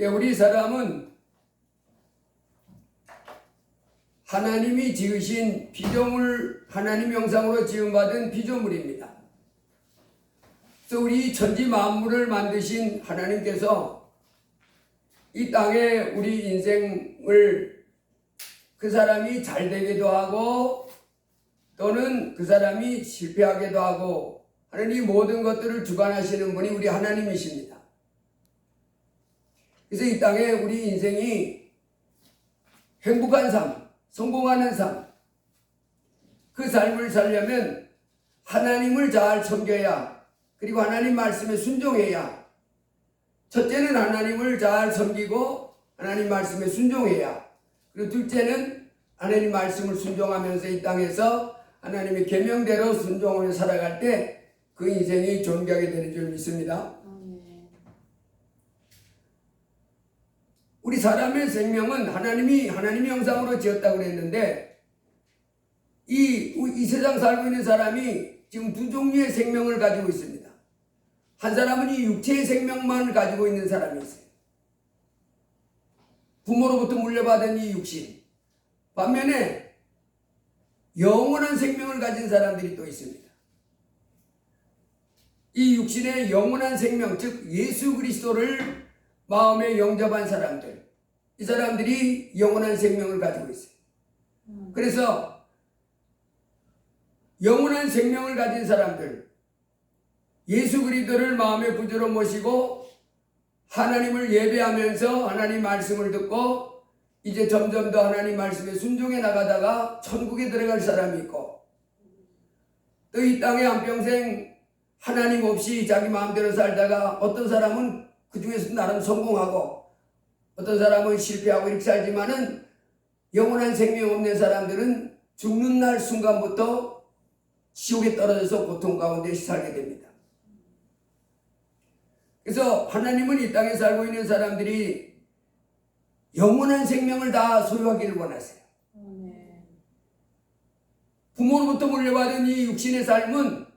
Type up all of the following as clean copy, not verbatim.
우리 사람은 하나님이 지으신 피조물, 하나님 형상으로 지음받은 피조물입니다. 그래서 우리 천지 만물을 만드신 하나님께서 이 땅에 우리 인생을 그 사람이 잘 되기도 하고 또는 그 사람이 실패하기도 하고 하는 이 모든 것들을 주관하시는 분이 우리 하나님이십니다. 그래서 이 땅에 우리 인생이 행복한 삶, 성공하는 삶, 그 삶을 살려면 하나님을 잘 섬겨야, 그리고 하나님 말씀에 순종해야, 첫째는 하나님을 잘 섬기고 하나님 말씀에 순종해야, 그리고 둘째는 하나님 말씀을 순종하면서 이 땅에서 하나님의 계명대로 순종을 살아갈 때 그 인생이 존귀하게 되는 줄 믿습니다. 우리 사람의 생명은 하나님의 형상으로 지었다고 그랬는데 이 세상 살고 있는 사람이 지금 두 종류의 생명을 가지고 있습니다. 한 사람은 이 육체의 생명만 가지고 있는 사람이 있어요. 부모로부터 물려받은 이 육신. 반면에 영원한 생명을 가진 사람들이 또 있습니다. 이 육신의 영원한 생명, 즉 예수 그리스도를 마음에 영접한 사람들, 이 사람들이 영원한 생명을 가지고 있어요. 그래서 영원한 생명을 가진 사람들, 예수 그리스도를 마음의 구주로 모시고 하나님을 예배하면서 하나님 말씀을 듣고 이제 점점 더 하나님 말씀에 순종해 나가다가 천국에 들어갈 사람이 있고, 또 이 땅에 한평생 하나님 없이 자기 마음대로 살다가 어떤 사람은 그 중에서 나름 성공하고 어떤 사람은 실패하고 이렇게 살지만은 영원한 생명 없는 사람들은 죽는 날 순간부터 지옥에 떨어져서 고통 가운데 살게 됩니다. 그래서 하나님은 이 땅에 살고 있는 사람들이 영원한 생명을 다 소유하기를 원하세요. 부모로부터 물려받은 이 육신의 삶은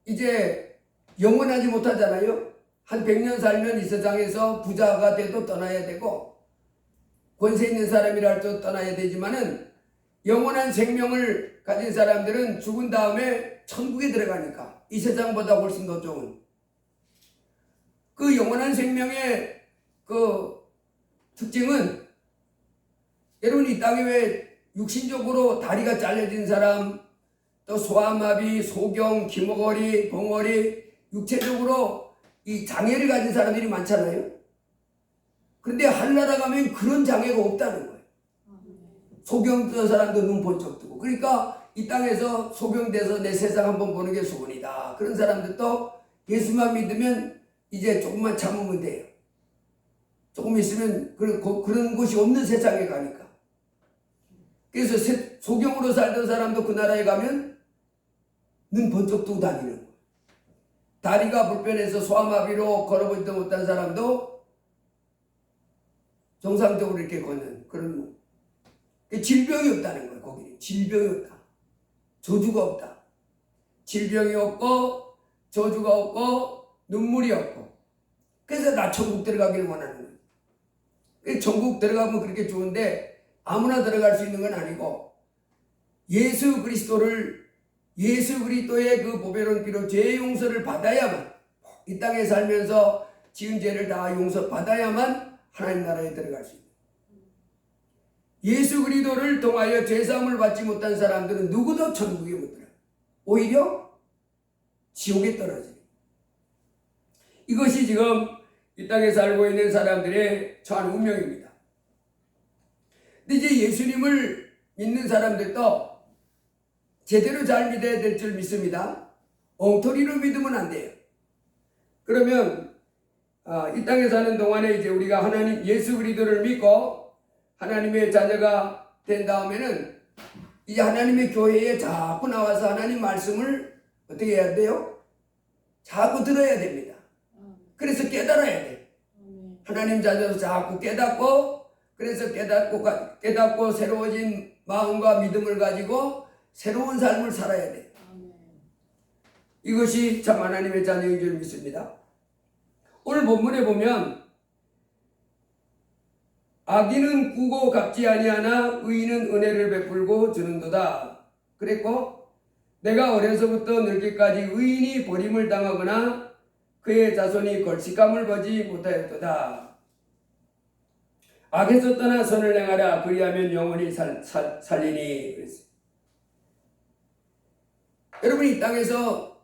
이제 영원하지 못하잖아요. 한 100년 살면 이 세상에서 부자가 돼도 떠나야 되고 권세 있는 사람이라 할지라도 떠나야 되지만은 영원한 생명을 가진 사람들은 죽은 다음에 천국에 들어가니까 이 세상보다 훨씬 더 좋은 그 영원한 생명의 그 특징은, 여러분 이 땅에 왜 육신적으로 다리가 잘려진 사람, 또 소아마비, 소경, 기머거리, 봉어리, 육체적으로 이 장애를 가진 사람들이 많잖아요. 그런데 하늘나라 가면 그런 장애가 없다는 거예요. 소경된 사람도 눈 번쩍 뜨고, 그러니까 이 땅에서 소경돼서 내 세상 한번 보는 게 소원이다. 그런 사람들도 예수만 믿으면 이제 조금만 참으면 돼요. 조금 있으면 그런 곳이 없는 세상에 가니까. 그래서 소경으로 살던 사람도 그 나라에 가면 눈 번쩍 뜨고 다니는 거예요. 다리가 불편해서 소아마비로 걸어보지도 못한 사람도 정상적으로 이렇게 걷는 그런, 질병이 없다는 거예요. 거기는 질병이 없다. 저주가 없다. 질병이 없고 저주가 없고 눈물이 없고. 그래서 나 천국 들어가기를 원하는 거예요. 천국 들어가면 그렇게 좋은데 아무나 들어갈 수 있는 건 아니고 예수 그리스도의 그 보배로운 피로 죄의 용서를 받아야만, 이 땅에 살면서 지은 죄를 다 용서받아야만 하나님 나라에 들어갈 수 있는. 예수 그리스도를 통하여 죄사함을 받지 못한 사람들은 누구도 천국에 못 들어가요. 오히려 지옥에 떨어져요. 이것이 지금 이 땅에 살고 있는 사람들의 처한 운명입니다. 근데 이제 예수님을 믿는 사람들도 제대로 잘 믿어야 될 줄 믿습니다. 엉터리로 믿으면 안 돼요. 그러면 이 땅에 사는 동안에 이제 우리가 하나님 예수 그리스도를 믿고 하나님의 자녀가 된 다음에는 이제 하나님의 교회에 자꾸 나와서 하나님 말씀을 어떻게 해야 돼요? 자꾸 들어야 됩니다. 그래서 깨달아야 돼요. 하나님 자녀도 자꾸 깨닫고, 그래서 깨닫고 새로워진 마음과 믿음을 가지고 새로운 삶을 살아야 돼요. 이것이 참 하나님의 자녀인 줄 믿습니다. 오늘 본문에 보면 악인은 꾸고 갚지 아니하나 의인은 은혜를 베풀고 주는도다. 그랬고 내가 어려서부터 늙기까지 의인이 버림을 당하거나 그의 자손이 걸식감을 보지 못하였도다. 악에서 떠나 선을 행하라. 그리하면 영원히 살리니. 그랬어요. 여러분, 이 땅에서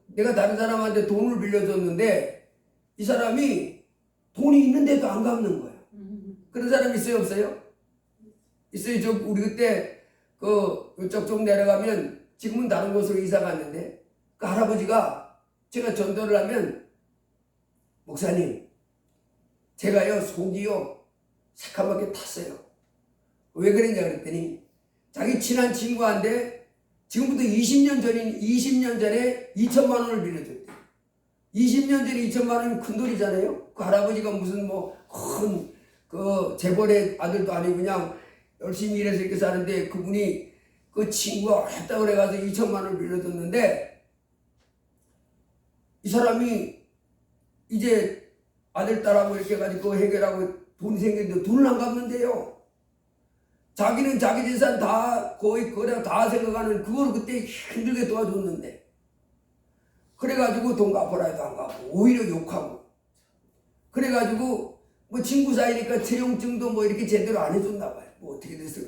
내가 다른 사람한테 돈을 빌려줬는데 이 사람이 돈이 있는데도 안 갚는 거야. 그런 사람 있어요, 없어요? 있어요. 우리 그때 이쪽 좀 내려가면 지금은 다른 곳으로 이사 갔는데 그 할아버지가 제가 전도를 하면 목사님, 제가요 속이요 새카맣게 탔어요. 왜 그랬냐 그랬더니 자기 친한 친구한테 지금부터 20년 전에 2천만 원을 빌려줬대. 20년 전에 2천만 원이면 큰 돈이잖아요. 그 할아버지가 무슨 큰 재벌의 아들도 아니고 그냥 열심히 일해서 이렇게 사는데 그분이 그 친구가 어렵다고 그래가서 2천만 원을 빌려줬는데 이 사람이 이제 아들, 딸하고 이렇게 해가지고 해결하고 돈이 생겼는데 돈을 안 갚는데요. 자기는 자기 재산 다 거의 거래 다 생각하는 그걸 그때 힘들게 도와줬는데 그래가지고 돈 갚아라 해도 안 갚고 오히려 욕하고 그래가지고 친구 사이니까 채용증도 이렇게 제대로 안 해줬나 봐요. 어떻게 됐어요.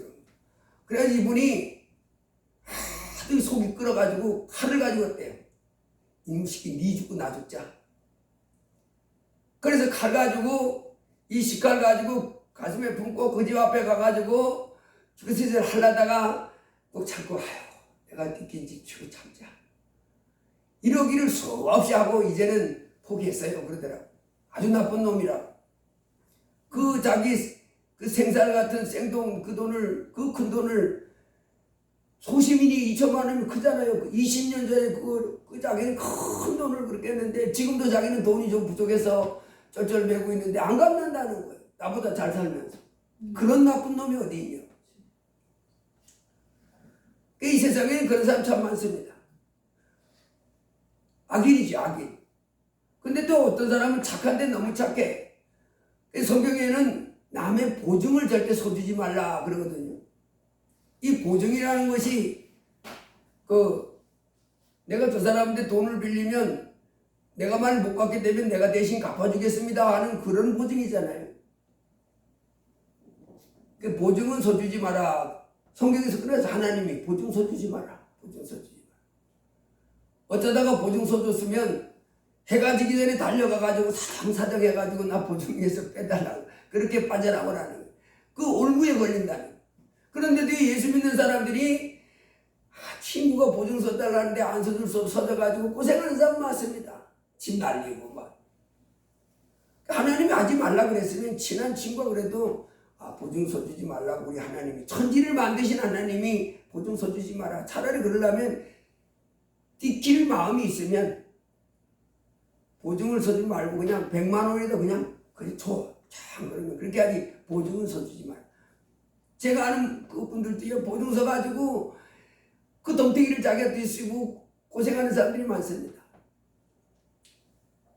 그래서 이분이 하도 속이 끓어가지고 칼을 가지고 왔대요. 이놈시키 니 죽고 나 죽자. 그래서 칼 가지고 이 식칼 가지고 가슴에 품고 그 집 앞에 가가지고 그 짓을 하려다가 꼭 참고 아유 내가 느낀지 치고 참자. 이러기를 수없이 하고 이제는 포기했어요. 그러더라고. 아주 나쁜 놈이라. 자기 생살 같은 생돈 그 큰 돈을 소시민이 2천만 원이면 크잖아요. 20년 전에 그 자기는 큰 돈을 그렇게 했는데 지금도 자기는 돈이 좀 부족해서 쩔쩔매고 있는데 안 갚는다는 거예요. 나보다 잘 살면서. 그런 나쁜 놈이 어디 있냐. 이 세상에는 그런 사람 참 많습니다. 악인이지, 악인. 근데 또 어떤 사람은 착한데 너무 착해. 성경에는 남의 보증을 절대 서주지 말라 그러거든요. 이 보증이라는 것이 내가 저 사람한테 돈을 빌리면 내가 말 못 갚게 되면 내가 대신 갚아주겠습니다 하는 그런 보증이잖아요. 그 보증은 서주지 마라. 성경에서 그래서 하나님이 보증 서주지 마라. 보증 서주지 마라. 어쩌다가 보증 서줬으면 해가 지기 전에 달려가가지고 사정사정 해가지고 나 보증에서 빼달라고 그렇게 빠져나오라는 거예요. 그 올무에 걸린다는 거예요. 그런데도 예수 믿는 사람들이 친구가 보증 서달라고 하는데 안 서줄 수 없어 서져가지고 고생하는 사람 많습니다. 집 날리고 막. 하나님이 하지 말라 그랬으면 친한 친구가 그래도 보증 서주지 말라고 우리 하나님이 천지를 만드신 하나님이 보증 서주지 마라. 차라리 그러려면 띠킬 마음이 있으면 보증을 서주지 말고 그냥 100만 원에도 그냥 줘. 참 그러면 그렇게 하지 보증은 서주지 마라. 제가 아는 그분들도요 보증 서가지고 그 덤태기를 자기한테 쓰고 고생하는 사람들이 많습니다.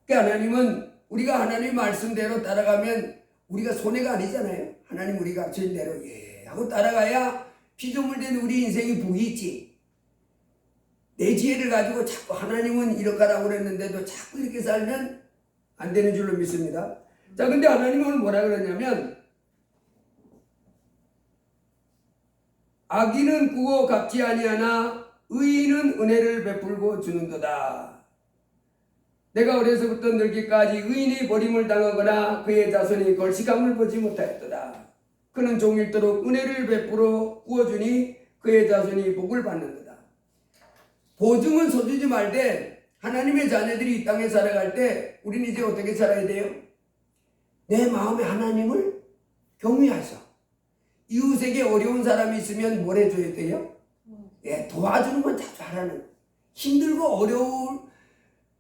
그러니까 하나님은 우리가 하나님 말씀대로 따라가면 우리가 손해가 아니잖아요. 하나님 우리가 주인대로 하고 따라가야 피조물 된 우리 인생이 복이 있지. 내 지혜를 가지고 자꾸 하나님은 이렇게라고 그랬는데도 자꾸 이렇게 살면 안 되는 줄로 믿습니다. 자, 근데 하나님은 뭐라 그러냐면 악인은 꾸고 갚지 아니하나 의인은 은혜를 베풀고 주는도다. 내가 어려서부터 늙기까지 의인이 버림을 당하거나 그의 자손이 걸식함을 보지 못하였도다. 그는 종일토록 은혜를 베풀어 구워주니 그의 자손이 복을 받는도다. 보증은 서주지 말되 하나님의 자녀들이 이 땅에 살아갈 때 우리는 이제 어떻게 살아야 돼요? 내 마음에 하나님을 경외하셔. 이웃에게 어려운 사람이 있으면 뭘 해줘야 돼요? 도와주는 건 자주 하라는. 힘들고 어려울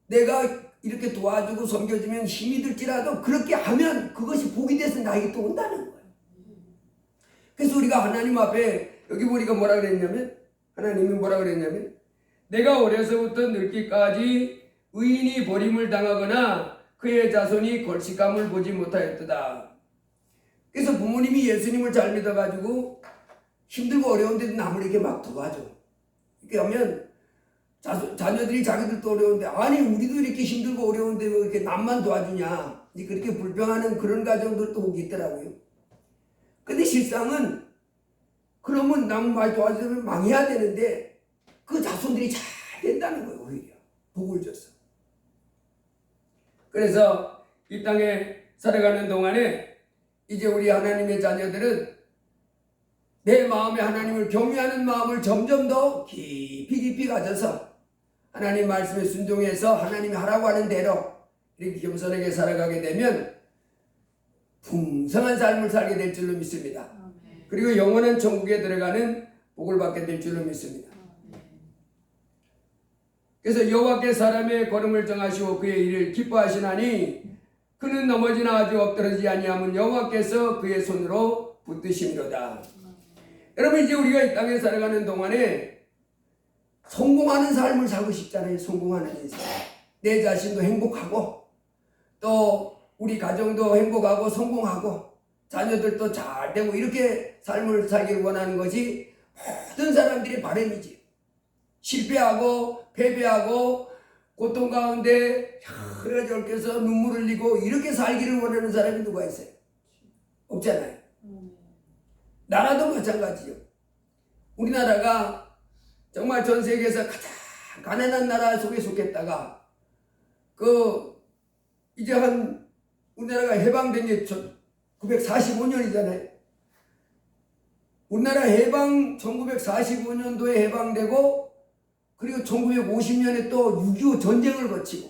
내가 이렇게 도와주고 섬겨주면 힘이 들지라도 그렇게 하면 그것이 복이 돼서 나에게 또 온다는 거예요. 그래서 우리가 하나님 앞에 여기 보니까 뭐라 그랬냐면 하나님이 뭐라 그랬냐면 내가 어려서부터 늙기까지 의인이 버림을 당하거나 그의 자손이 걸식감을 보지 못하였도다. 그래서 부모님이 예수님을 잘 믿어가지고 힘들고 어려운데도 남을 이렇게 막 도와줘. 이렇게 하면 자녀들이 자기들도 어려운데 아니 우리도 이렇게 힘들고 어려운데 왜 이렇게 남만 도와주냐, 그렇게 불평하는 그런 가정들도 혹 있더라고요. 근데 실상은 그러면 남 많이 도와주면 망해야 되는데 그 자손들이 잘 된다는 거예요. 오히려 복을 줬어. 그래서 이 땅에 살아가는 동안에 이제 우리 하나님의 자녀들은 내 마음에 하나님을 경외하는 마음을 점점 더 깊이 가져서 하나님 말씀에 순종해서 하나님이 하라고 하는 대로 이렇게 겸손하게 살아가게 되면 풍성한 삶을 살게 될 줄로 믿습니다. 그리고 영원한 천국에 들어가는 복을 받게 될 줄로 믿습니다. 그래서 여호와께 사람의 걸음을 정하시고 그의 일을 기뻐하시나니 그는 넘어지나 아주 엎드러지지 아니하면 여호와께서 그의 손으로 붙드심이로다. 여러분, 이제 우리가 이 땅에 살아가는 동안에 성공하는 삶을 살고 싶잖아요. 성공하는 인생. 내 자신도 행복하고 또 우리 가정도 행복하고 성공하고 자녀들도 잘 되고 이렇게 삶을 살기를 원하는 것이 모든 사람들의 바람이지. 실패하고 패배하고 고통 가운데 여러 가지 얽혀서 눈물을 흘리고 이렇게 살기를 원하는 사람이 누가 있어요? 없잖아요. 나라도 마찬가지죠. 우리나라가 정말 전 세계에서 가장 가난한 나라 속에 속했다가 이제 우리나라가 해방된 게 1945년이잖아요. 우리나라 해방 1945년도에 해방되고 그리고 1950년에 또 6.25 전쟁을 거치고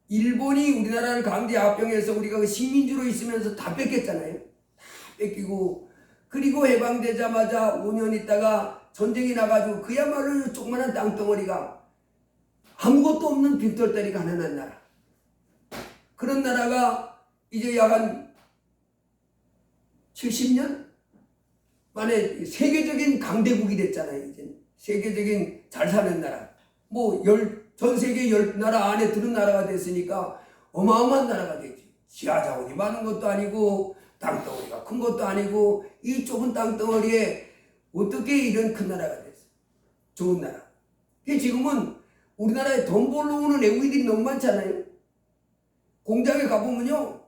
일본이 우리나라를 강제 합병해서 우리가 식민지로 있으면서 다 뺏겼잖아요. 다 뺏기고 그리고 해방되자마자 5년 있다가 전쟁이 나가지고 그야말로 조그만한 땅덩어리가 아무것도 없는 빈털터리 가난한 나라. 그런 나라가 이제 약 한 70년 만에 세계적인 강대국이 됐잖아요. 이제 세계적인 잘 사는 나라. 전 세계 10나라 안에 드는 나라가 됐으니까 어마어마한 나라가 됐지. 지하 자원이 많은 것도 아니고 땅덩어리가 큰 것도 아니고 이 좁은 땅덩어리에 어떻게 이런 큰 나라가 됐어? 좋은 나라. 지금은 우리나라에 돈 벌러 오는 외국인들이 너무 많잖아요. 공장에 가보면요,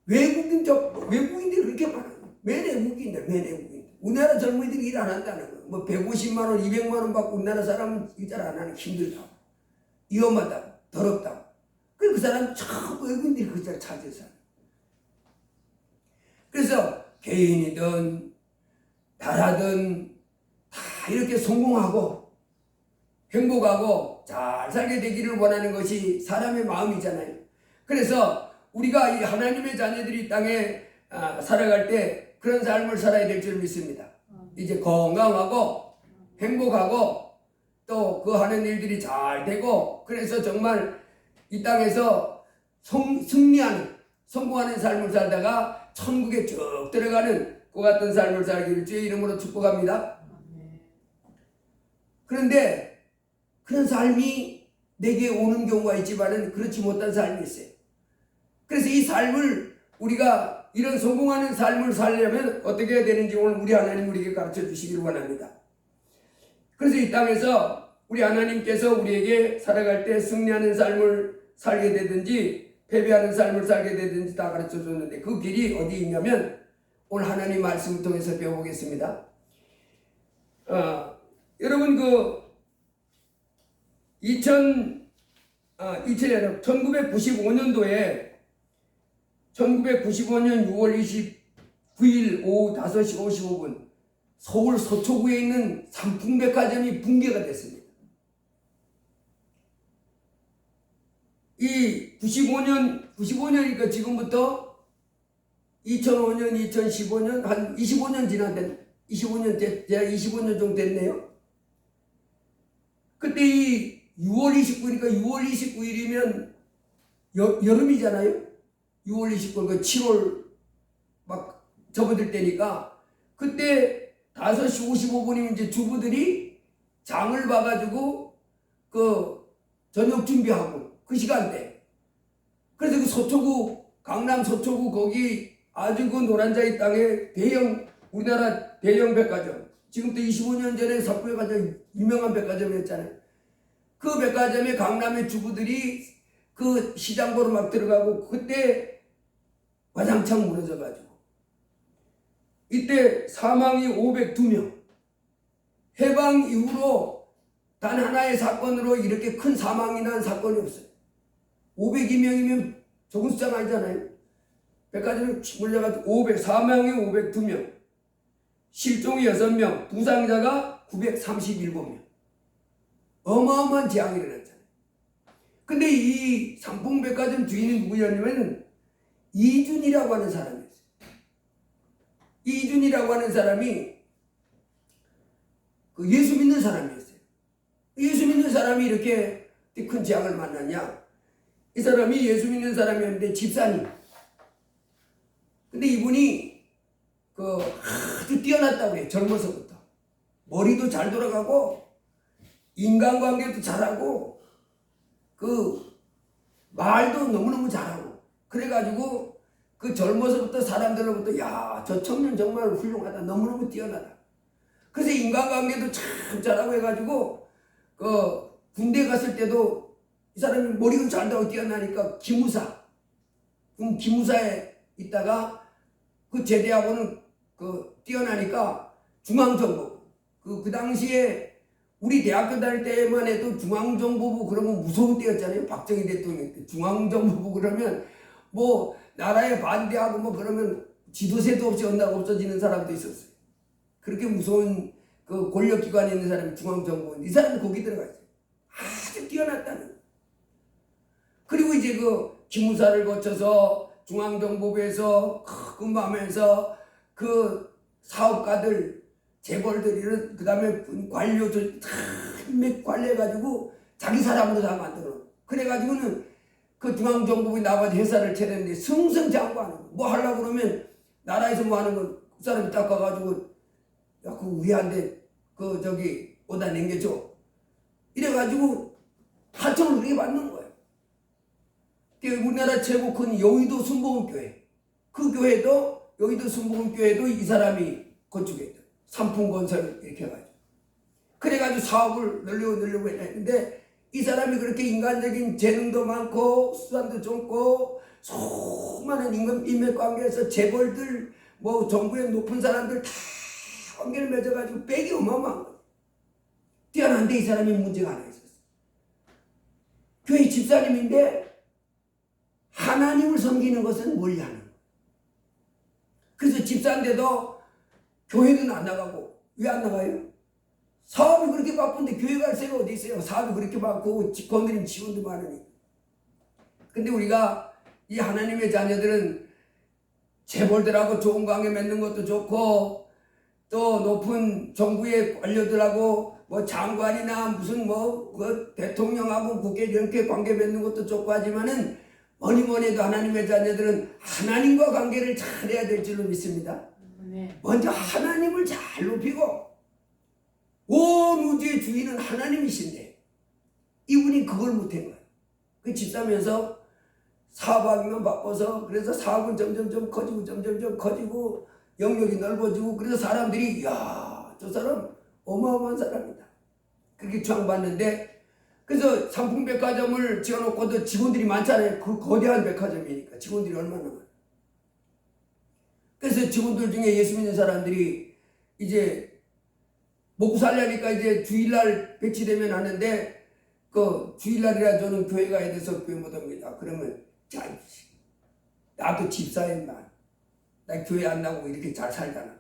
외국인들이 그렇게 많아요. 맨 외국인들. 우리나라 젊은이들이 일 안 한다는 거예요. 150만 원, 200만 원 받고 우리나라 사람은 일 잘 안 하는 힘들다고, 위험하다고, 더럽다고. 그 사람 참 외국인들이 그 자리를 차지해서. 그래서 개인이든 나라든 다 이렇게 성공하고 행복하고 잘 살게 되기를 원하는 것이 사람의 마음이잖아요. 그래서 우리가 이 하나님의 자녀들이 이 땅에 살아갈 때 그런 삶을 살아야 될 줄 믿습니다. 이제 건강하고 행복하고 또 그 하는 일들이 잘 되고 그래서 정말 이 땅에서 승리하는 성공하는 삶을 살다가 천국에 쭉 들어가는 그 같은 삶을 살기를 주의 이름으로 축복합니다. 그런데 그런 삶이 내게 오는 경우가 있지만은 그렇지 못한 삶이 있어요. 그래서 이 삶을 우리가 이런 성공하는 삶을 살려면 어떻게 해야 되는지 오늘 우리 하나님 우리에게 가르쳐 주시기를 원합니다. 그래서 이 땅에서 우리 하나님께서 우리에게 살아갈 때 승리하는 삶을 살게 되든지 패배하는 삶을 살게 되든지 다 가르쳐 줬는데 그 길이 어디 있냐면 오늘 하나님 말씀을 통해서 배워보겠습니다. 여러분 1995년도에 1995년 6월 29일 오후 5시 55분 서울 서초구에 있는 삼풍백화점이 붕괴가 됐습니다. 이 95년이니까 지금부터 2005년, 2015년 한 25년 지났는데 25년 정도 됐네요. 그때 이 6월 29일이니까 6월 29일이면 여름이잖아요. 6월 29일, 7월 막 접어들 때니까 그때 5시 55분이면 이제 주부들이 장을 봐가지고 저녁 준비하고 그 시간대. 그래서 그 강남 서초구 거기 아주 그 노란자의 땅에 대형, 우리나라 대형 백화점, 지금부터 25년 전에 석백화점 유명한 백화점이었잖아요. 그 백화점에 강남의 주부들이 그 시장 보러 막 들어가고, 그때 와장창 무너져가지고 이때 사망이 502명. 해방 이후로 단 하나의 사건으로 이렇게 큰 사망이 난 사건이 없어요. 502명이면 적은 숫자가 아니잖아요. 백화점에 몰려가지고 사망이 502명, 실종이 6명, 부상자가 937명. 어마어마한 재앙이 일어났잖아요. 근데 이 삼풍백화점 주인이 누구였냐면 이준이라고 하는 사람이었어요. 이준이라고 하는 사람이 그 예수 믿는 사람이었어요. 예수 믿는 사람이 이렇게 큰 재앙을 만났냐? 이 사람이 예수 믿는 사람이었는데 집사님. 근데 이분이 그 아주 뛰어났다고 해요. 젊어서부터. 머리도 잘 돌아가고 인간관계도 잘하고 그 말도 너무너무 잘하고, 그래가지고 그 젊어서부터 사람들로부터 야, 저 청년 정말 훌륭하다, 너무너무 뛰어나다. 그래서 인간관계도 참 잘하고 해가지고 그 군대 갔을 때도 이 사람이 머리가 잘 나고 뛰어나니까 기무사에 있다가 그 제대하고는 그 뛰어나니까 중앙정보부, 그 당시에 우리 대학교 다닐 때만 해도 중앙정보부 그러면 무서운 때였잖아요. 박정희 대통령 때 중앙정보부 그러면 뭐 나라에 반대하고 뭐 그러면 지도세도 없이 온다고 없어지는 사람도 있었어요. 그렇게 무서운 그 권력기관에 있는 사람이 중앙정보부. 이 사람이 거기 들어가 있어요. 아주 뛰어났다는. 그리고 이제 그 기무사를 거쳐서 중앙정보부에서 근무하면서 그 사업가들, 재벌들, 그 다음에 관료들 다 인맥 관리해가지고 자기 사람으로 다 만들어. 그래가지고는 그 중앙정보부에 나가서 회사를 차렸는데 승승장구하는 거. 뭐 하려고 그러면 나라에서 뭐 하는 거, 그 사람이 딱 가가지고 야, 그 위한데 그 저기 오다 남겨줘. 이래가지고 하청을 그렇게 받는 거예요. 우리나라 최고 큰 여의도 순복음교회, 그 교회도, 여의도 순복음교회도 이 사람이 건축했다. 삼풍건설 이렇게 해가지고. 그래가지고 사업을 늘려고 했는데 이 사람이 그렇게 인간적인 재능도 많고 수단도 좋고 수많은 인맥관계에서 재벌들, 뭐 정부의 높은 사람들 다 관계를 맺어가지고 빽이 어마어마한 거예요. 뛰어난데 이 사람이 문제가 하나 있었어. 교회 집사님인데 하나님을 섬기는 것은 멀리하는 거예요. 그래서 집사인데도 교회는 안 나가고. 왜 안 나가요? 사업이 그렇게 바쁜데 교회 갈 새가 어디 있어요? 사업이 그렇게 많고 건드림 지원도 많으니. 근데 우리가 이 하나님의 자녀들은 재벌들하고 좋은 관계 맺는 것도 좋고 또 높은 정부의 관료들하고 뭐 장관이나 무슨 그 대통령하고 국회 이렇게 관계 맺는 것도 좋고 하지만은 뭐니 해도 하나님의 자녀들은 하나님과 관계를 잘해야 될 줄로 믿습니다. 먼저 하나님을 잘 높이고, 온 우주의 주인은 하나님이신데 이분이 그걸 못한 거예요. 그 집사면서 사업하기만 바빠서, 그래서 사업은 점점점 커지고 영역이 넓어지고, 그래서 사람들이 야, 저 사람 어마어마한 사람이다 그렇게 추앙받는데, 그래서 삼풍백화점을 지어놓고도 직원들이 많잖아요. 그 거대한 백화점이니까 직원들이 얼마나 많아요. 그래서 직원들 중에 예수 믿는 사람들이 이제 먹고 살려니까 이제 주일날 배치되면 하는데, 그 주일날이라 저는 교회 가야 돼서 교회 못 옵니다. 그러면 자, 나도 집사인만 나 교회 안 나고 이렇게 잘 살잖아.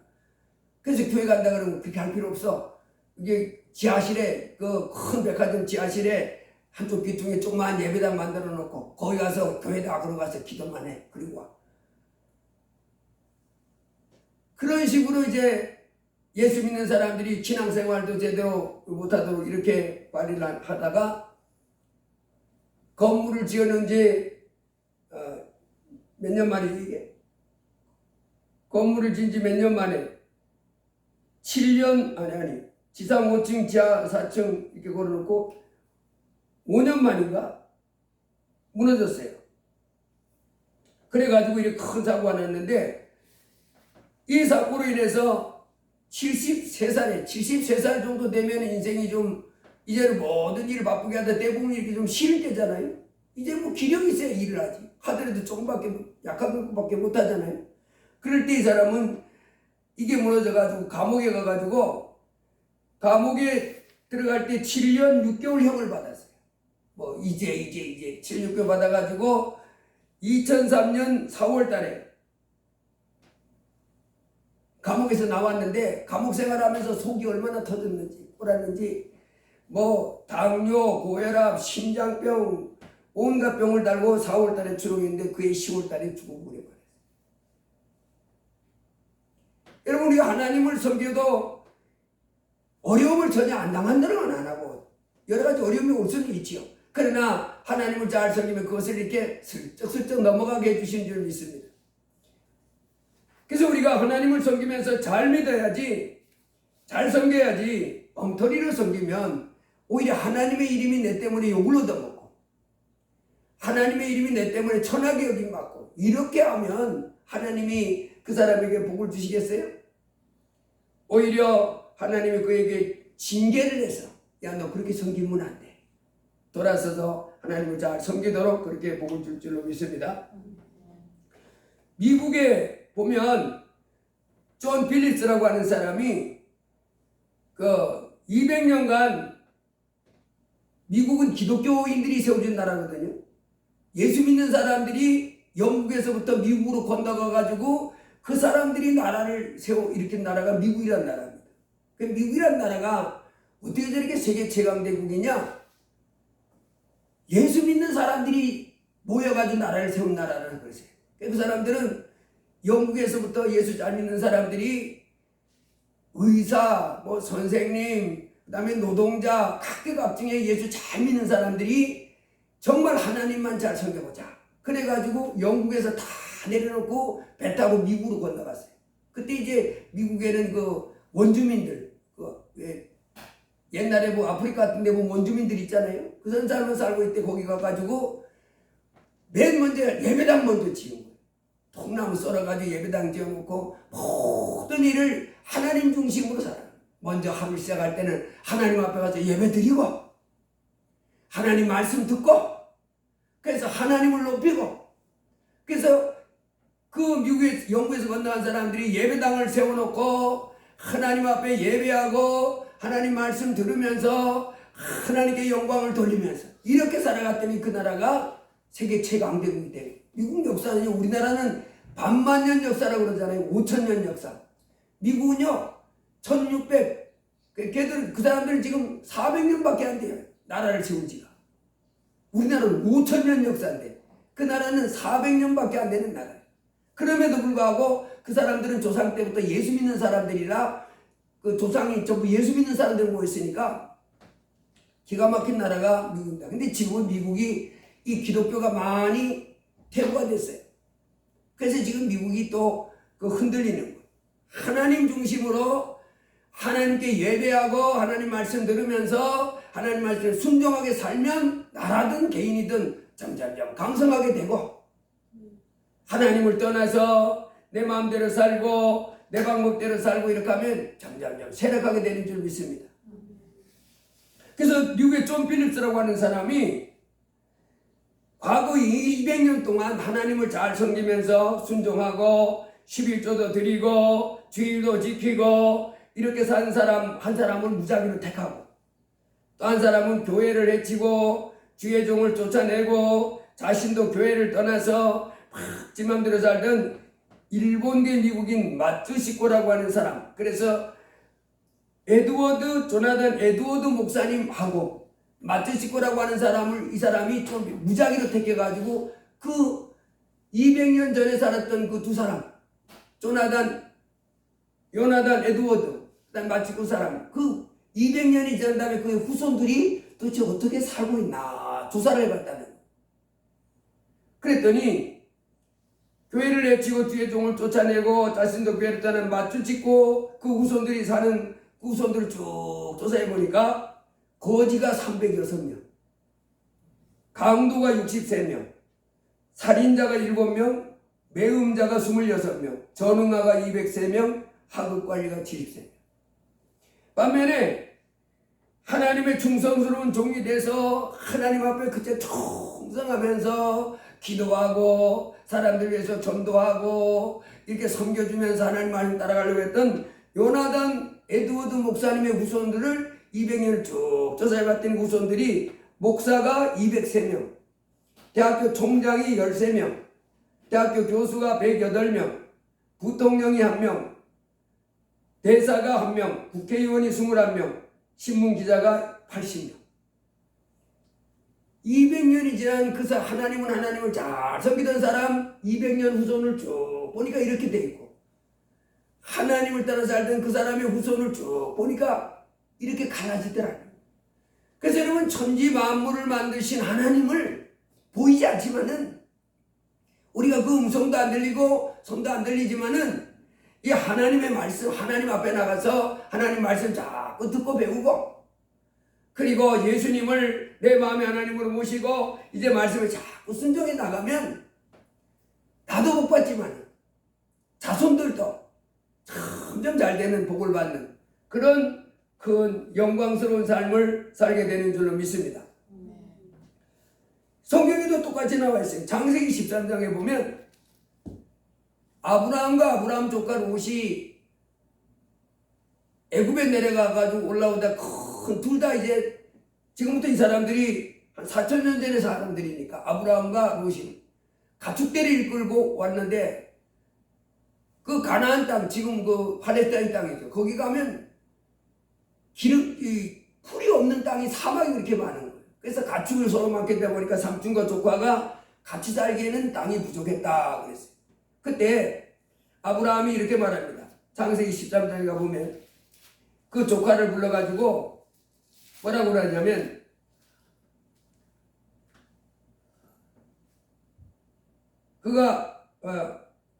그래서 교회 간다 그러면 그렇게 할 필요 없어. 이게 지하실에, 그 큰 백화점 지하실에 한쪽 귀퉁이에 조그마한 예배당 만들어 놓고 거기 가서 교회다 그러고 가서 기도만 해. 그리고 와. 그런 식으로 이제 예수 믿는 사람들이 신앙생활도 제대로 못하도록 이렇게 관리를 하다가 건물을 지어놓은 지 몇 년 만이지 이게? 건물을 지은 지 몇 년 만에 7년, 아니 지상 5층 지하 4층 이렇게 걸어놓고 5년 만인가 무너졌어요. 그래가지고 이렇게 큰 사고가 났는데 이 사고로 인해서 73살 정도 되면 인생이 좀 이제는 모든 일을 바쁘게 하다 대부분 이렇게 좀 쉴 때잖아요. 이제 뭐 기력이 있어야 일을 하지. 하더라도 조금밖에 약한 것밖에 못 하잖아요. 그럴 때 이 사람은 이게 무너져가지고 감옥에 가가지고 감옥에 들어갈 때 7년 6개월 형을 받았어요. 뭐 이제 7, 6개월 받아가지고 2003년 4월 달에 감옥에서 나왔는데 감옥 생활하면서 속이 얼마나 터졌는지 꼴았는지 뭐 당뇨, 고혈압, 심장병 온갖 병을 달고 4월 달에 추록했는데 그해 10월 달에 죽어버려버렸어요. 여러분 우리가 하나님을 섬겨도 어려움을 전혀 안 당한다는 건 안 하고 여러 가지 어려움이 올 수는 있지요. 그러나 하나님을 잘 섬기면 그것을 이렇게 슬쩍슬쩍 넘어가게 해주신 줄 믿습니다. 그래서 우리가 하나님을 섬기면서 잘 믿어야지, 잘 섬겨야지. 엉터리로 섬기면 오히려 하나님의 이름이 내 때문에 욕을 얻어먹고 하나님의 이름이 내 때문에 천하게 여김받고 이렇게 하면 하나님이 그 사람에게 복을 주시겠어요? 오히려 하나님이 그에게 징계를 해서 야 너 그렇게 섬기면 안 돼. 돌아서서 하나님을 잘 섬기도록 그렇게 복을 줄 줄로 믿습니다. 미국에 보면 존 필립스라고 하는 사람이 그 200년간 미국은 기독교인들이 세워준 나라거든요. 예수 믿는 사람들이 영국에서부터 미국으로 건너가 가지고 그 사람들이 나라를 일으킨 나라가 미국이란 나라입니다. 그 미국이란 나라가 어떻게 저렇게 세계 최강대국이냐? 예수 믿는 사람들이 모여가지고 나라를 세운 나라라는 것이에요. 그 사람들은 영국에서부터 예수 잘 믿는 사람들이 의사, 뭐 선생님, 그 다음에 노동자, 각계각층의 예수 잘 믿는 사람들이 정말 하나님만 잘 섬겨보자. 그래가지고 영국에서 다 내려놓고 배 타고 미국으로 건너갔어요. 그때 이제 미국에는 그 원주민들, 옛날에 뭐 아프리카 같은 데 보면 원주민들 있잖아요. 그 사람 살고 있대. 거기 가가지고 맨 먼저 예배당 먼저 지은 거예요. 통나무 썰어가지고 예배당 지어놓고 모든 일을 하나님 중심으로 살아요. 먼저 하루 시작할 때는 하나님 앞에 가서 예배 드리고 하나님 말씀 듣고 그래서 하나님을 높이고 그래서 그 미국에 영국에서 건너간 사람들이 예배당을 세워놓고 하나님 앞에 예배하고 하나님 말씀 들으면서 하나님께 영광을 돌리면서 이렇게 살아갔더니 그 나라가 세계 최강대국이 돼요. 미국 역사는요, 우리나라는 반만년 역사라고 그러잖아요. 5천년 역사. 미국은요 1600 걔들 그 사람들은 지금 400년밖에 안 돼요. 나라를 세운 지가. 우리나라는 5천년 역사인데 그 나라는 400년밖에 안 되는 나라예요. 그럼에도 불구하고 그 사람들은 조상 때부터 예수 믿는 사람들이라 그 조상이 전부 예수 믿는 사람들 모였으니까 기가 막힌 나라가 미국입니다. 근데 지금은 미국이 이 기독교가 많이 퇴보가 됐어요. 그래서 지금 미국이 또 그 흔들리는 거예요. 하나님 중심으로 하나님께 예배하고 하나님 말씀 들으면서 하나님 말씀을 순종하게 살면 나라든 개인이든 점점점 강성하게 되고 하나님을 떠나서 내 마음대로 살고 내 방법대로 살고 이렇게 하면 점점점 쇠락하게 되는 줄 믿습니다. 그래서 미국의 존 필립스라고 하는 사람이 과거 200년 동안 하나님을 잘 섬기면서 순종하고 11조도 드리고 주일도 지키고 이렇게 산 사람 한 사람을 무작위로 택하고 또 한 사람은 교회를 해치고 주의 종을 쫓아내고 자신도 교회를 떠나서 막 지 맘대로 살던 일본계 미국인 마츠시코라고 하는 사람. 그래서 조나단 에드워드 목사님하고 마츠시코라고 하는 사람을 이 사람이 좀 무작위로 택해가지고 그 200년 전에 살았던 그 두 사람 요나단 에드워드 그다음 마츠시코 사람 그 200년이 지난 다음에 그 후손들이 도대체 어떻게 살고 있나 조사를 해봤다는 거예요. 그랬더니 교회를 해치고 주의 종을 쫓아내고 자신도 교회를 떠난 마츠시코 그 후손들이 사는 그 후손들을 쭉 조사해보니까 거지가 306명 강도가 63명 살인자가 7명 매음자가 26명, 전응아가 203명, 하급관리가 73명. 반면에 하나님의 충성스러운 종이 돼서 하나님 앞에 그때 충성하면서 기도하고 사람들 위해서 전도하고 이렇게 섬겨주면서 하나님 말씀 따라가려고 했던 요나단 에드워드 목사님의 후손들을 200년을 쭉 조사해봤더니 후손들이 목사가 203명, 대학교 총장이 13명, 대학교 교수가 108명, 부통령이 1명, 대사가 1명, 국회의원이 21명, 신문기자가 80명. 200년이 지난 그 하나님은 하나님을 잘 섬기던 사람 200년 후손을 쭉 보니까 이렇게 돼 있고, 하나님을 따라 살던 그 사람의 후손을 쭉 보니까 이렇게 갈라지더라고요. 그래서 여러분, 천지 만물을 만드신 하나님을 보이지 않지만은, 우리가 그 음성도 안 들리고 손도 안 들리지만은 이 하나님의 말씀, 하나님 앞에 나가서 하나님 말씀 자꾸 듣고 배우고, 그리고 예수님을 내 마음의 하나님으로 모시고 이제 말씀을 자꾸 순종해 나가면, 나도 못 봤지만 자손들도 점점 잘 되는 복을 받는 그런 큰 영광스러운 삶을 살게 되는 줄로 믿습니다. 성경에도 똑같이 나와 있어요. 창세기 13장에 보면 아브라함과 아브라함 조카 롯이 애굽에 내려가가지고 올라오다 둘 다 이제 지금부터 이 사람들이 한 4,000년 전의 사람들이니까 아브라함과 롯이 가축대를 이끌고 왔는데, 그 가나안 땅, 지금 그 팔레스타인 땅이죠. 거기 가면 풀이 없는 땅이 사막이 그렇게 많은 거예요. 그래서 가축을 서로 맡겠다 보니까 삼촌과 조카가 같이 살기에는 땅이 부족했다 그랬어요. 그때 아브라함이 이렇게 말합니다. 창세기 13장에 가보면 그 조카를 불러가지고 뭐라고 그러냐면, 그가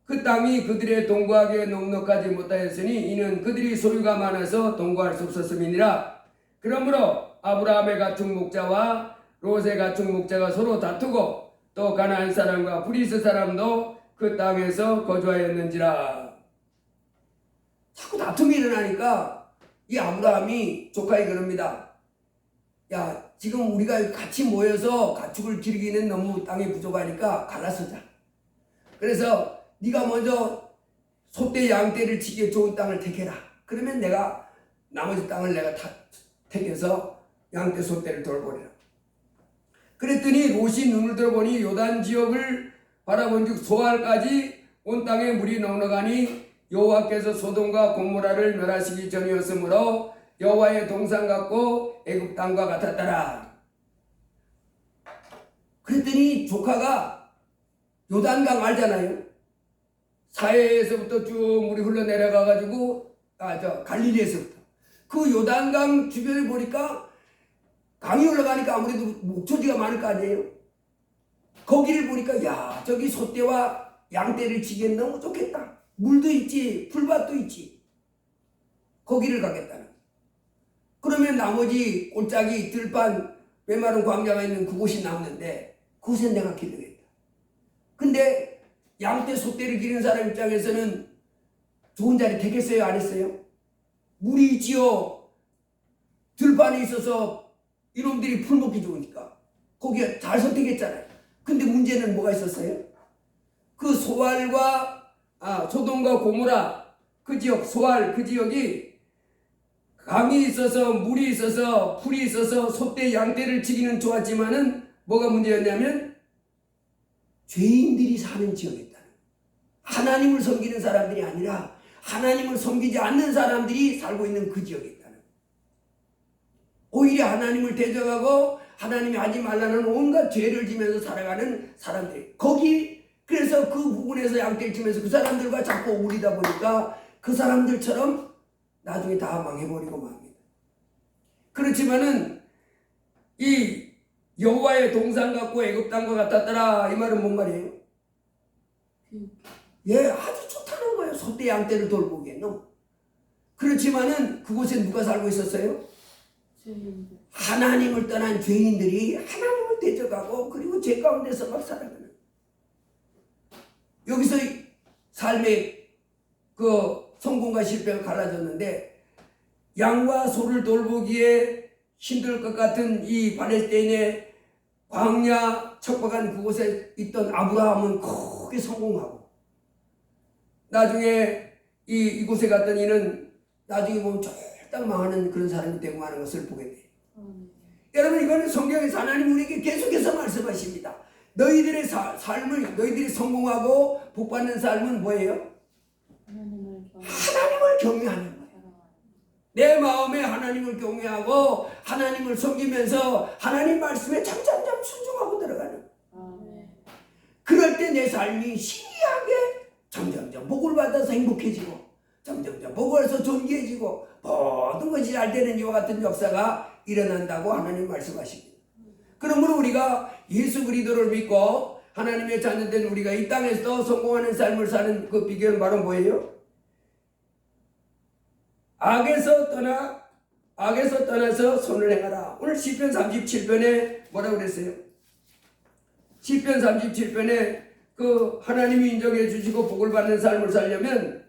그 땅이 그들의 동거하기에 넉넉하지 못하였으니 이는 그들이 소유가 많아서 동거할 수 없었음이니라. 그러므로 아브라함의 가축 목자와 롯의 가축 목자가 서로 다투고 또 가나안 사람과 브리스 사람도 그 땅에서 거주하였는지라. 자꾸 다툼이 일어나니까 이 아브라함이 조카에게 그럽니다. 야, 지금 우리가 같이 모여서 가축을 기르기는 너무 땅이 부족하니까 갈라서자. 그래서 네가 먼저 소떼 양떼를 치기에 좋은 땅을 택해라. 그러면 내가 나머지 땅을 내가 다 택해서 양떼 소떼를 돌보리라. 그랬더니 롯이 눈을 들어보니 요단 지역을 바라본즉 소알까지 온 땅에 물이 넉넉하니 여호와께서 소돔과 고모라를 멸하시기 전이었으므로 여호와의 동산 같고 애굽 땅과 같았더라. 그랬더니 조카가 요단강 알잖아요. 사해에서부터 쭉 물이 흘러내려가가지고 갈릴리에서부터 그 요단강 주변을 보니까 강이 올라가니까 아무래도 목초지가 많을 거 아니에요. 거기를 보니까 야, 저기 소떼와 양떼를 치기엔 너무 좋겠다. 물도 있지, 풀밭도 있지. 거기를 가겠다는. 그러면 나머지 골짜기, 들판, 메마른 광야가 있는 그곳이 남는데 그곳에 내가 기르겠다. 근데 양떼, 소떼를 기르는 사람 입장에서는 좋은 자리 택했어요? 안 했어요? 물이 있지요. 들판에 있어서 이놈들이 풀 먹기 좋으니까 거기에 잘 선택했잖아요. 근데 문제는 뭐가 있었어요? 그 소알과 소돔과 고모라 그 지역, 소알 그 지역이 강이 있어서 물이 있어서 풀이 있어서 소떼 양떼를 치기는 좋았지만은 뭐가 문제였냐면 죄인들이 사는 지역이었다는, 하나님을 섬기는 사람들이 아니라 하나님을 섬기지 않는 사람들이 살고 있는 그 지역에 있다는. 오히려 하나님을 대적하고 하나님이 하지 말라는 온갖 죄를 지면서 살아가는 사람들이 거기, 그래서 그 부분에서 양떼를 치면서 그 사람들과 자꾸 어울리다 보니까 그 사람들처럼 나중에 다 망해버리고 맙니다. 그렇지만은 이 여호와의 동산 같고 애굽 땅과 같았더라, 이 말은 뭔 말이에요? 예, 아주 좋다는 거예요. 소떼 양떼를 돌보기에는. 그렇지만은 그곳에 누가 살고 있었어요? 죄인들. 하나님을 떠난 죄인들이 하나님을 대적하고 그리고 죄 가운데서 막 살아가는. 여기서 삶의 그 성공과 실패가 갈라졌는데 양과 소를 돌보기에 힘들 것 같은 이 팔레스타인의 광야 척박한 그곳에 있던 아브라함은 크게 성공하고 나중에 이곳에 갔던 이는 나중에 보면 쫄딱 망하는 그런 사람이 되고 하는 것을 보게 돼요. 여러분 이거는 성경에서 하나님 우리에게 계속해서 말씀하십니다. 너희들의 삶을 너희들이 성공하고 복받는 삶은 뭐예요? 하나님을 경외하는 거예요. 내 마음에 하나님을 경외하고 하나님을 섬기면서 하나님 말씀에 잠잠잠 순종하고 들어가는 거예요. 그럴 때 내 삶이 신기하게 점점점 복을 받아서 행복해지고 점점점 복을 해서 존귀해지고 모든 것이 잘 되는 이와 같은 역사가 일어난다고 하나님 말씀하십니다. 그러므로 우리가 예수 그리스도를 믿고 하나님의 자녀된 우리가 이 땅에서 성공하는 삶을 사는 그 비결은 바로 뭐예요? 악에서 떠나서 선을 행하라. 오늘 시편 37편에 뭐라고 그랬어요? 시편 37편에 그 하나님이 인정해 주시고 복을 받는 삶을 살려면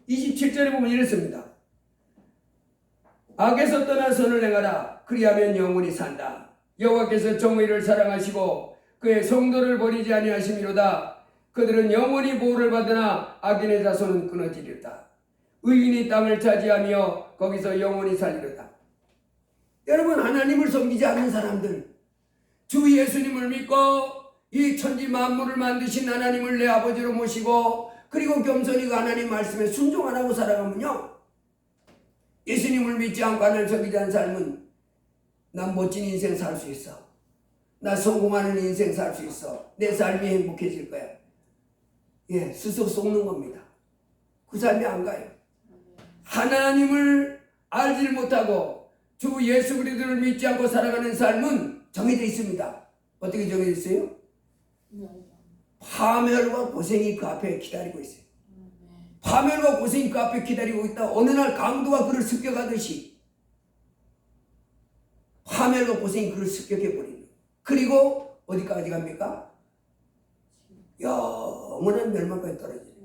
27절에 보면 이랬습니다. 악에서 떠나 선을 행하라. 그리하면 영원히 산다. 여호와께서 정의를 사랑하시고 그의 성도를 버리지 아니하심이로다. 그들은 영원히 보호를 받으나 악인의 자손은 끊어지리로다. 의인이 땅을 차지하며 거기서 영원히 살리로다. 여러분 하나님을 섬기지 않는 사람들 주 예수님을 믿고 이 천지 만물을 만드신 하나님을 내 아버지로 모시고 그리고 겸손히 그 하나님 말씀에 순종 안 하고 살아가면요 예수님을 믿지 않고 하나님을 섬기지 않는 삶은 난 멋진 인생 살 수 있어. 나 성공하는 인생 살 수 있어. 내 삶이 행복해질 거야. 예, 스스로 속는 겁니다. 그 삶이 안 가요. 하나님을 알지 못하고 주 예수 그리스도를 믿지 않고 살아가는 삶은 정해져 있습니다. 어떻게 정해져 있어요? 파멸과 고생이 그 앞에 기다리고 있어요. 파멸과 고생이 그 앞에 기다리고 있다. 어느 날 강도가 그를 습격하듯이 파멸과 고생이 그를 습격해버리는. 그리고 어디까지 갑니까? 영원한 멸망까지 떨어지는.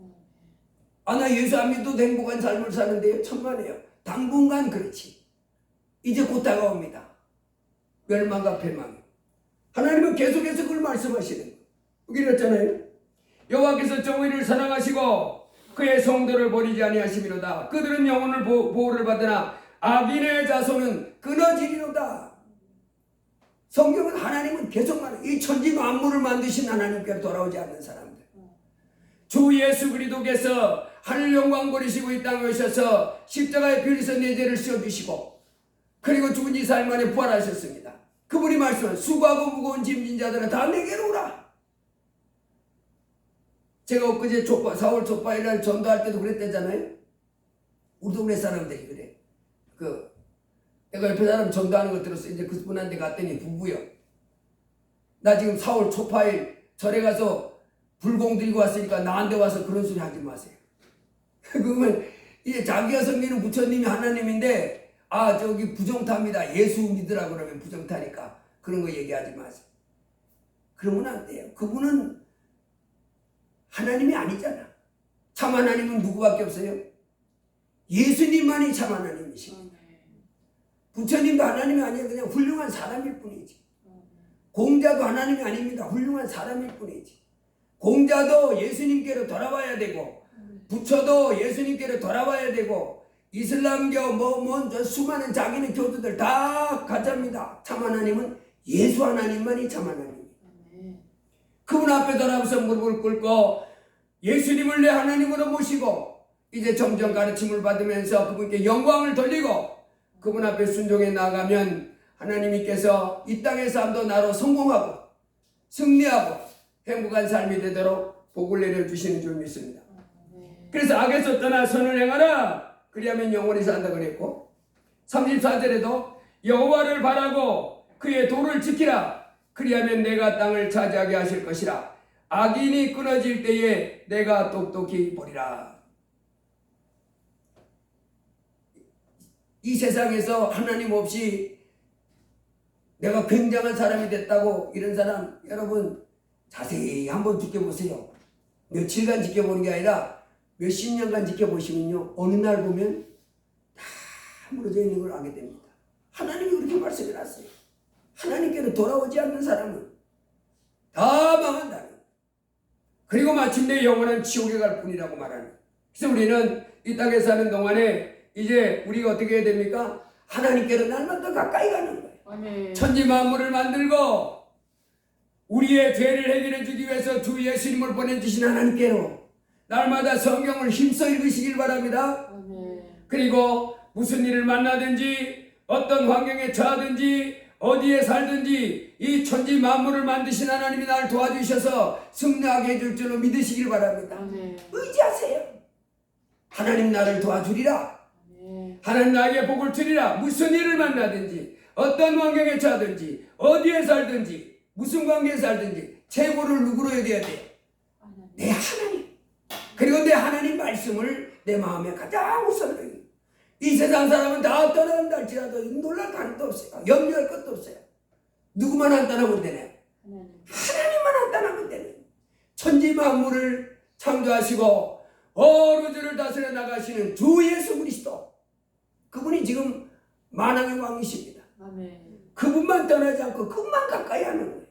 나 예수 안 믿어도 행복한 삶을 사는데요. 천만에요. 당분간 그렇지. 이제 곧 다가옵니다. 멸망과 패망. 하나님은 계속해서 그걸 말씀하시는 거예요. 여기 이랬잖아요. 여호와께서 정의를 사랑하시고 그의 성도를 버리지 아니하심이로다. 그들은 영혼을 보호를 받으나 악인의 자손은 끊어지리로다. 성경은 하나님은 계속 말해요. 이 천지 만물을 만드신 하나님께 돌아오지 않는 사람들. 주 예수 그리스도께서 하늘 영광 버리시고 이 땅에 오셔서 십자가의 피에서 내 죄를 씌워주시고 그리고 죽은 지 사흘 만에 부활하셨습니다. 그분이 말씀한 수고하고 무거운 짐진 자들아 다 내게로 오라. 제가 엊그제 4월 족발이날 전도할 때도 그랬대잖아요. 우리 동네 사람들이 그래. 내가 옆에 사람 전도하는 거 들었어. 이제 그분한테 갔더니 부부요. 나 지금 4월 초파일 절에 가서 불공 들고 왔으니까 나한테 와서 그런 소리 하지 마세요. 그러면 이제 자기가 섬기는 부처님이 하나님인데 저기 부정타입니다. 예수 믿으라 그러면 부정타니까 그런 거 얘기하지 마세요. 그러면 안 돼요. 그분은 하나님이 아니잖아. 참 하나님은 누구밖에 없어요? 예수님만이 참 하나님이십니다. 부처님도 하나님이 아니에요. 그냥 훌륭한 사람일 뿐이지. 공자도 하나님이 아닙니다. 훌륭한 사람일 뿐이지. 공자도 예수님께로 돌아와야 되고 부처도 예수님께로 돌아와야 되고 이슬람교 저 수많은 자기네 교도들 다 가짜입니다. 참 하나님은 예수 하나님만이 참 하나님입니다. 그분 앞에 돌아와서 무릎을 꿇고 예수님을 내 하나님으로 모시고 이제 점점 가르침을 받으면서 그분께 영광을 돌리고 그분 앞에 순종해 나가면 하나님께서 이 땅의 삶도 나로 성공하고 승리하고 행복한 삶이 되도록 복을 내려주시는 줄 믿습니다. 그래서 악에서 떠나 선을 행하라. 그리하면 영원히 산다 그랬고 34절에도 여호와를 바라고 그의 도를 지키라. 그리하면 내가 땅을 차지하게 하실 것이라. 악인이 끊어질 때에 내가 똑똑히 보리라. 이 세상에서 하나님 없이 내가 굉장한 사람이 됐다고 이런 사람 여러분 자세히 한번 지켜보세요. 며칠간 지켜보는 게 아니라 몇십 년간 지켜보시면요, 어느 날 보면 다 무너져 있는 걸 알게 됩니다. 하나님이 그렇게 말씀해 놨어요. 하나님께로 돌아오지 않는 사람은 다 망한다는 거예요. 그리고 마침내 영원한 지옥에 갈 뿐이라고 말하는 거예요. 그래서 우리는 이 땅에 사는 동안에 이제 우리가 어떻게 해야 됩니까? 하나님께로 날마다 가까이 가는 거예요. 아멘. 천지 만물을 만들고 우리의 죄를 해결해 주기 위해서 주 예수님을 보내주신 하나님께로 날마다 성경을 힘써 읽으시길 바랍니다. 아멘. 그리고 무슨 일을 만나든지 어떤 환경에 처하든지 어디에 살든지 이 천지 만물을 만드신 하나님이 나를 도와주셔서 승리하게 해줄 줄로 믿으시길 바랍니다. 아멘. 의지하세요. 하나님 나를 도와주리라. 아멘. 하나님 나에게 복을 주리라. 무슨 일을 만나든지 어떤 환경에 처하든지 어디에 살든지 무슨 관계에 살든지 최고를 누구로 여겨야 돼요? 내 하나님. 그리고 내 하나님 말씀을 내 마음에 가장 우선으로. 이 세상 사람은 다 떠나간다 할지라도 놀랄 가능도 없어요. 염려할 것도 없어요. 누구만 안 떠나면 되네. 하나님만 안 떠나면 되네. 천지 만물을 창조하시고 어루주를 다스려 나가시는 주 예수 그리스도, 그분이 지금 만왕의 왕이십니다. 아멘. 그분만 떠나지 않고 그분만 가까이 하는 거예요.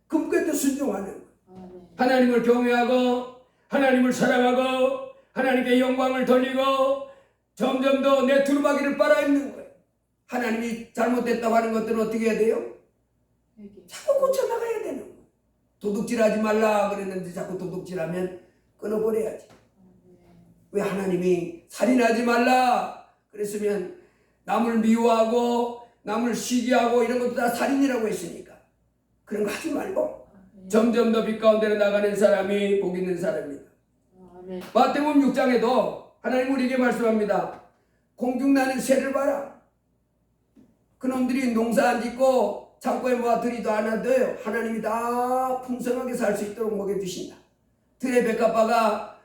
그분께 또 순종하는 거예요. 아멘. 하나님을 경외하고 하나님을 사랑하고 하나님께 영광을 돌리고 점점 더 내 두루마기를 빨아입는 거예요. 하나님이 잘못됐다고 하는 것들은 어떻게 해야 돼요? 자꾸 고쳐나가야 되는 거예요. 도둑질하지 말라 그랬는데 자꾸 도둑질하면 끊어버려야지. 왜 하나님이 살인하지 말라 그랬으면 남을 미워하고 남을 시기하고 이런 것도 다 살인이라고 했으니까 그런 거 하지 말고 점점 더 빛 가운데로 나가는 사람이 복 있는 사람입니다. 마태복음 6장에도 하나님 우리에게 말씀합니다. 공중나는 새를 봐라. 그놈들이 농사 안 짓고 창고에 모아들이도 않아도요, 하나님이 다 풍성하게 살 수 있도록 먹여주신다. 들의 백합화가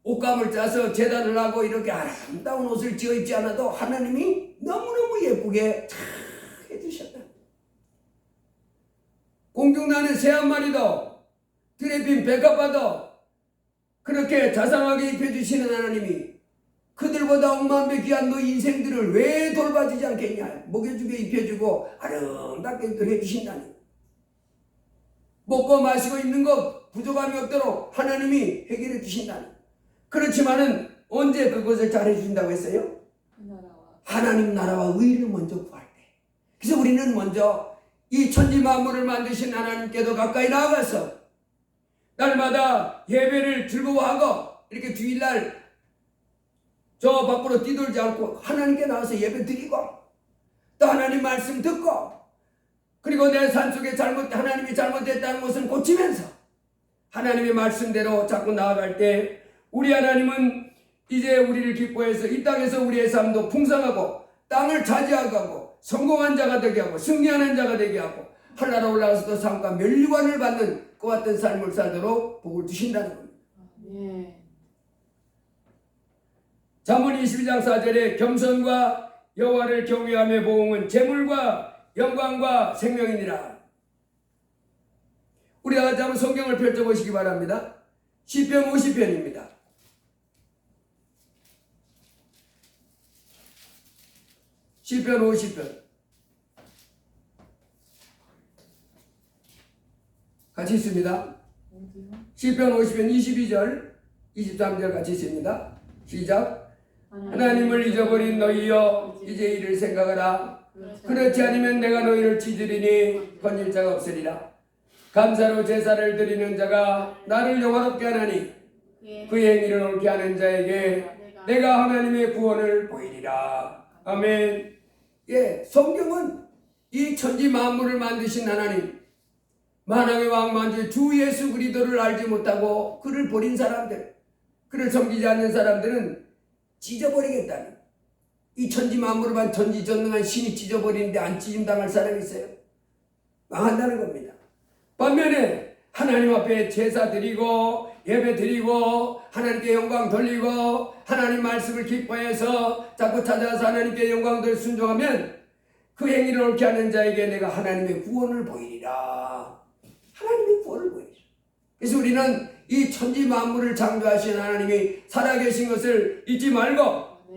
옷감을 짜서 제단을 하고 이렇게 아름다운 옷을 지어 입지 않아도 하나님이 너무너무 예쁘게 잘 해주셨다. 공중나는 새 한 마리도 들에 핀 백합화도 그렇게 자상하게 입혀주시는 하나님이 그들보다 억만 배 귀한 너 인생들을 왜 돌봐주지 않겠냐. 먹여주게 입혀주고 아름답게 해주신다니. 먹고 마시고 입는 것 부족함이 없도록 하나님이 해결해 주신다니. 그렇지만은 언제 그것을 잘해 주신다고 했어요? 하나님 나라와 의를 먼저 구할 때. 그래서 우리는 먼저 이 천지 만물을 만드신 하나님께도 가까이 나아가서 날마다 예배를 즐거워하고 이렇게 주일날 저 밖으로 뛰돌지 않고 하나님께 나와서 예배 드리고 또 하나님 말씀 듣고 그리고 내 산속에 하나님이 잘못됐다는 것은 고치면서 하나님의 말씀대로 자꾸 나아갈 때 우리 하나님은 이제 우리를 기뻐해서 이 땅에서 우리의 삶도 풍성하고 땅을 차지하고 성공한 자가 되게 하고 승리하는 자가 되게 하고 하늘나라 올라가서도 삶과 멸류관을 받는 그 같은 삶을 살도록 복을 주신다는 겁니다. 잠언 22장 4절에 겸손과 여호와를 경외함의 보응은 재물과 영광과 생명이니라. 우리 다 같이 한번 성경을 펼쳐보시기 바랍니다. 시편 50편입니다. 시편 50편 같이 있습니다. 시편 50편 22절 23절 같이 있습니다. 시작. 하나님을 잊어버린 너희여 이제 이를 생각하라. 그렇지 않으면 내가 너희를 찢으리니 건질 자가 없으리라. 감사로 제사를 드리는 자가 나를 영화롭게 하나니 그의 행위를 옳게 하는 자에게 내가 하나님의 구원을 보이리라. 아멘. 예, 성경은 이 천지 만물을 만드신 하나님, 만왕의 왕 만주 주 예수 그리스도를 알지 못하고 그를 버린 사람들, 그를 섬기지 않는 사람들은 찢어버리겠다는, 이 천지 만물을 만 전지전능한 신이 찢어버리는데 안 찢임당할 사람이 있어요? 망한다는 겁니다. 반면에 하나님 앞에 제사 드리고 예배 드리고 하나님께 영광 돌리고 하나님 말씀을 기뻐해서 자꾸 찾아서 하나님께 영광 돌려 순종하면 그 행위를 옳게 하는 자에게 내가 하나님의 구원을 보이리라. 하나님의 구원을 보이리라. 그래서 우리는 이 천지 만물을 창조하신 하나님이 살아계신 것을 잊지 말고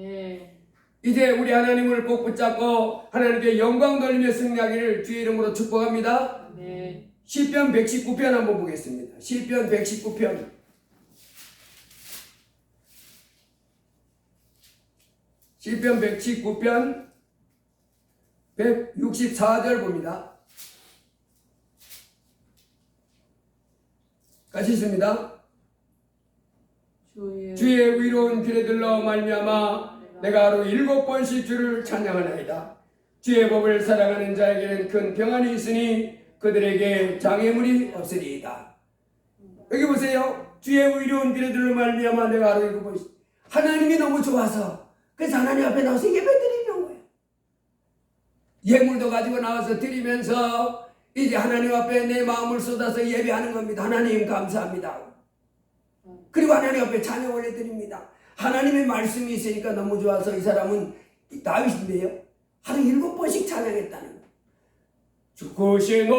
이제 우리 하나님을 꼭 붙잡고 하나님께 영광 돌리며 승리하기를 주의 이름으로 축복합니다. 시편 119편 한번 보겠습니다. 시편 119편. 시편 119편 164절 봅니다. 같이 있습니다. 주의 의로운 길에 들러 말미암아 내가 하루 7번씩 주를 찬양하나이다. 주의 법을 사랑하는 자에게는 큰 평안이 있으니 그들에게 장애물이 없으리이다. 여기 보세요. 주의 의로운 길에 들러 말미암아 내가 하루 7번씩. 하나님이 너무 좋아서 그래서 하나님 앞에 나와서 예배 드리는 거예요. 예물도 가지고 나와서 드리면서 이제 하나님 앞에 내 마음을 쏟아서 예배하는 겁니다. 하나님 감사합니다. 그리고 하나님 앞에 찬양 올려드립니다. 하나님의 말씀이 있으니까 너무 좋아서 이 사람은 다윗인데요. 하루 7번씩 찬양했다는 거예요. 주크신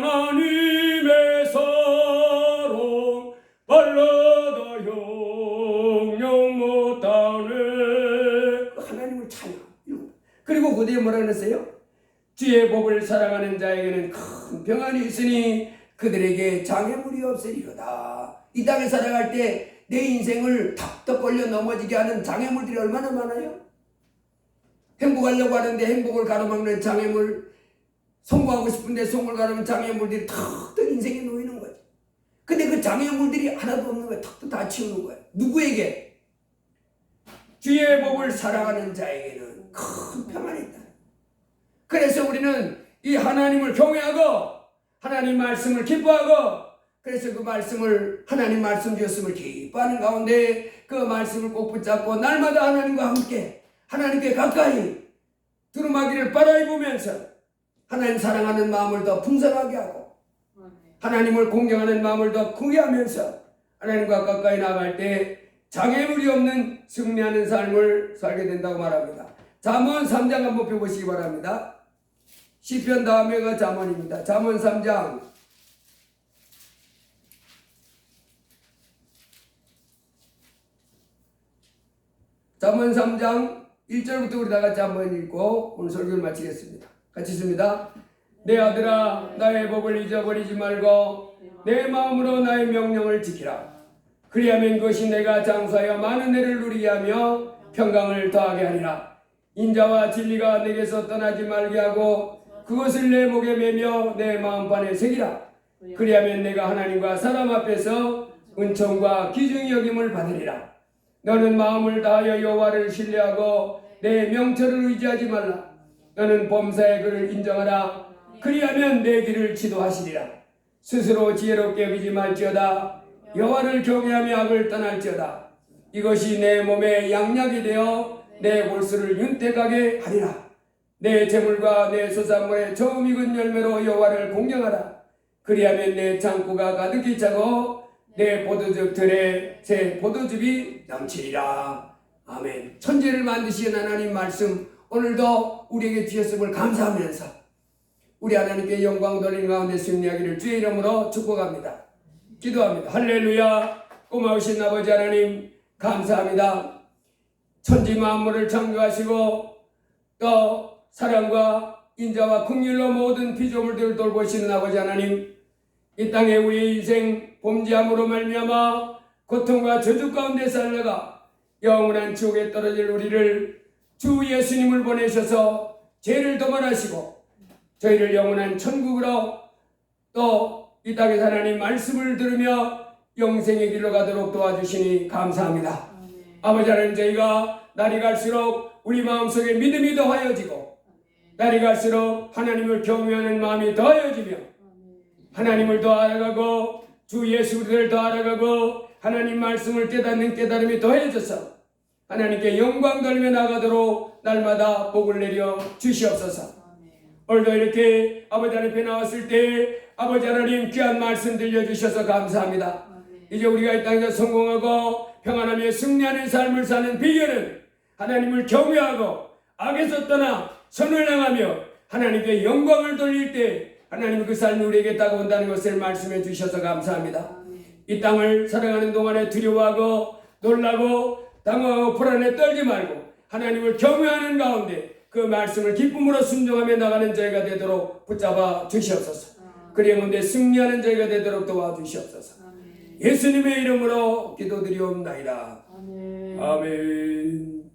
하나님의 사랑 발라다 영영 못하네. 하나님을 찬양. 그리고 그 뒤에 뭐라 그랬어요? 주의 법을 사랑하는 자에게는 큰 평안이 있으니 그들에게 장애물이 없으리로다. 이 땅에 살아갈 때 내 인생을 탁탁 걸려 넘어지게 하는 장애물들이 얼마나 많아요? 행복하려고 하는데 행복을 가로막는 장애물, 성공하고 싶은데 성공을 가로막는 장애물들이 탁탁 인생에 놓이는 거죠. 근데 그 장애물들이 하나도 없는 거예요. 탁탁 다 치우는 거예요. 누구에게? 주의 법을 사랑하는 자에게는 큰 평안이 있다. 그래서 우리는 이 하나님을 경외하고 하나님 말씀을 기뻐하고 그래서 그 말씀을 하나님 말씀 주셨음을 기뻐하는 가운데 그 말씀을 꼭 붙잡고 날마다 하나님과 함께 하나님께 가까이 두루마기를 빨아입으면서 하나님 사랑하는 마음을 더 풍성하게 하고 하나님을 공경하는 마음을 더 크게 하면서 하나님과 가까이 나갈 때 장애물이 없는 승리하는 삶을 살게 된다고 말합니다. 잠언 3장 한번 펴보시기 바랍니다. 시편 다음에가 잠언입니다. 잠언 3장 잠언 3장 1절부터 우리 다 같이 한번 읽고 오늘 설교를 마치겠습니다. 같이 있습니다. 내 아들아 나의 법을 잊어버리지 말고 내 마음으로 나의 명령을 지키라. 그리하면 그것이 내가 장수하여 많은 애를 누리게 하며 평강을 더하게 하리라. 인자와 진리가 내게서 떠나지 말게 하고 그것을 내 목에 매며 내 마음판에 새기라. 그리하면 내가 하나님과 사람 앞에서 은총과 기중히 여김을 받으리라. 너는 마음을 다하여 여호와를 신뢰하고 내 명철을 의지하지 말라. 너는 범사의 그를 인정하라. 그리하면 내 길을 지도하시리라. 스스로 지혜롭게 여기지 말지어다. 여호와를 경외하며 악을 떠날지어다. 이것이 내 몸에 양약이 되어 내 골수를 윤택하게 하리라. 내 재물과 내 소산물의 처음 익은 열매로 여호와를 공경하라. 그리하면 내 창고가 가득히 차고 내 포도즙 틀에 새 포도즙이 넘치리라. 아멘. 천지를 만드신 하나님 말씀 오늘도 우리에게 주셨음을 감사하면서 우리 하나님께 영광 돌리는 가운데 승리하기를 주의 이름으로 축복합니다. 기도합니다. 할렐루야. 고마우신 아버지 하나님 감사합니다. 천지 만물을 창조하시고 또 사랑과 인자와 긍휼로 모든 피조물들을 돌보시는 아버지 하나님, 이 땅에 우리의 인생 범죄함으로 말미암아 고통과 저주 가운데 살다가 영원한 지옥에 떨어질 우리를 주 예수님을 보내셔서 죄를 도말하시고 저희를 영원한 천국으로 또 이 땅에서 하나님 말씀을 들으며 영생의 길로 가도록 도와주시니 감사합니다. 아버지 하나님, 저희가 날이 갈수록 우리 마음속에 믿음이 더하여지고 날이 갈수록 하나님을 경외하는 마음이 더하여지며 하나님을 더 알아가고 주 예수를 더 알아가고 하나님 말씀을 깨닫는 깨달음이 더해져서 하나님께 영광 돌리며 나가도록 날마다 복을 내려 주시옵소서. 오늘도 이렇게 아버지 하나님 앞에 나왔을 때 아버지 하나님 귀한 말씀 들려주셔서 감사합니다. 이제 우리가 이 땅에서 성공하고 평안하며 승리하는 삶을 사는 비결은 하나님을 경외하고 악에서 떠나 선을 행하며 하나님께 영광을 돌릴 때 하나님 그 삶이 우리에게 다가온다는 것을 말씀해 주셔서 감사합니다. 이 땅을 살아가는 동안에 두려워하고 놀라고 당황하고 불안에 떨지 말고 하나님을 경외하는 가운데 그 말씀을 기쁨으로 순종하며 나가는 저희가 되도록 붙잡아 주시옵소서. 그리하면 승리하는 저희가 되도록 도와주시옵소서. 예수님의 이름으로 기도드리옵나이다. 아멘.